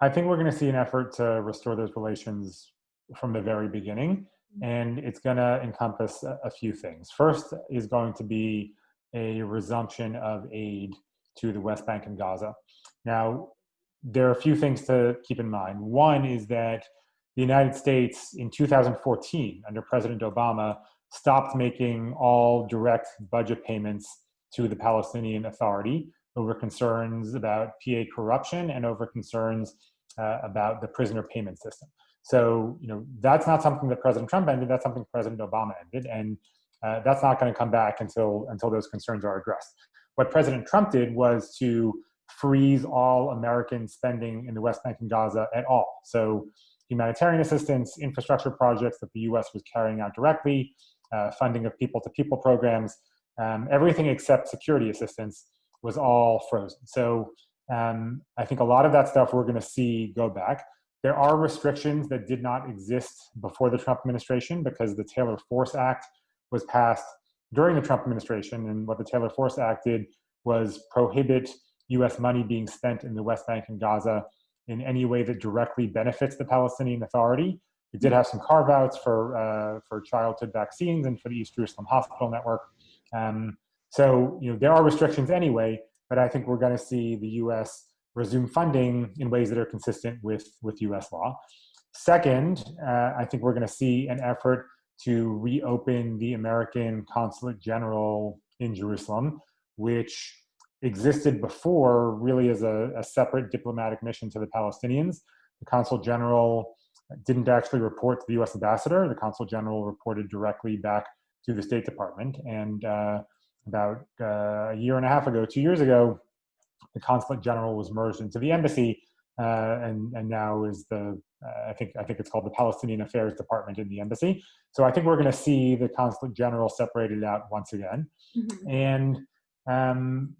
I think we're going to see an effort to restore those relations from the very beginning, and it's going to encompass a few things. First is going to be a resumption of aid to the West Bank and Gaza. Now, there are a few things to keep in mind. One is that the United States in 2014, under President Obama, stopped making all direct budget payments to the Palestinian Authority over concerns about PA corruption and over concerns about the prisoner payment system. So, that's not something that President Trump ended. That's something President Obama ended, and that's not going to come back until those concerns are addressed. What President Trump did was to freeze all American spending in the West Bank and Gaza at all. So, humanitarian assistance, infrastructure projects that the U.S. was carrying out directly, funding of people-to-people programs, everything except security assistance was all frozen. So I think a lot of that stuff we're going to see go back. There are restrictions that did not exist before the Trump administration because the Taylor Force Act was passed during the Trump administration. And what the Taylor Force Act did was prohibit U.S. money being spent in the West Bank and Gaza in any way that directly benefits the Palestinian Authority. It did have some carve-outs for childhood vaccines and for the East Jerusalem Hospital Network. So there are restrictions anyway, but I think we're going to see the U.S. resume funding in ways that are consistent with U.S. law. Second, I think we're going to see an effort to reopen the American Consulate General in Jerusalem, which existed before really as a separate diplomatic mission to the Palestinians. The Consul General didn't actually report to the U.S. ambassador. The Consul General reported directly back to the State Department. And about a year and a half ago, 2 years ago, the Consulate General was merged into the embassy, and now is I think it's called the Palestinian Affairs Department in the embassy. So I think we're going to see the Consulate General separated out once again. Mm-hmm. And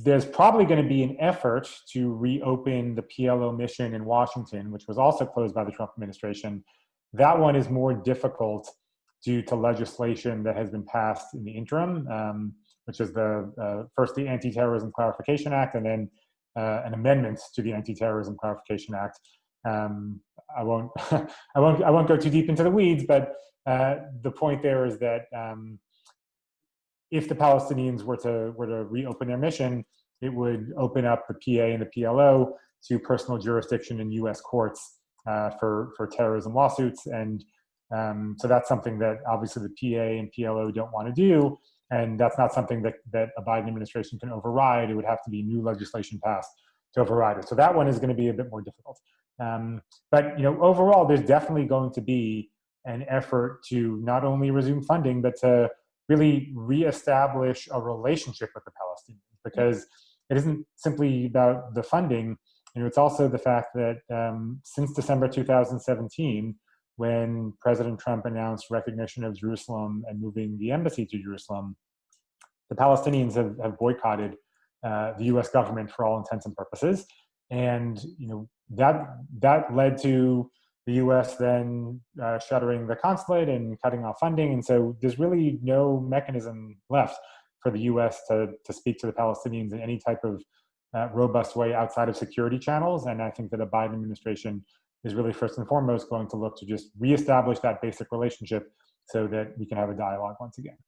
there's probably going to be an effort to reopen the PLO mission in Washington, which was also closed by the Trump administration. That one is more difficult due to legislation that has been passed in the interim, which is first the Anti-Terrorism Clarification Act, and then an amendment to the Anti-Terrorism Clarification Act. I won't go too deep into the weeds, but the point there is that if the Palestinians were to reopen their mission, it would open up the PA and the PLO to personal jurisdiction in U.S. courts for terrorism lawsuits. And so that's something that obviously the PA and PLO don't want to do. And that's not something that a Biden administration can override. It would have to be new legislation passed to override it. So that one is going to be a bit more difficult. But overall, there's definitely going to be an effort to not only resume funding, but to really reestablish a relationship with the Palestinians, because it isn't simply about the funding. It's also the fact that since December 2017, when President Trump announced recognition of Jerusalem and moving the embassy to Jerusalem, the Palestinians have boycotted the U.S. government for all intents and purposes. And that led to the U.S. then shuttering the consulate and cutting off funding. And so there's really no mechanism left for the U.S. to speak to the Palestinians in any type of robust way outside of security channels. And I think that a Biden administration is really first and foremost going to look to just reestablish that basic relationship so that we can have a dialogue once again.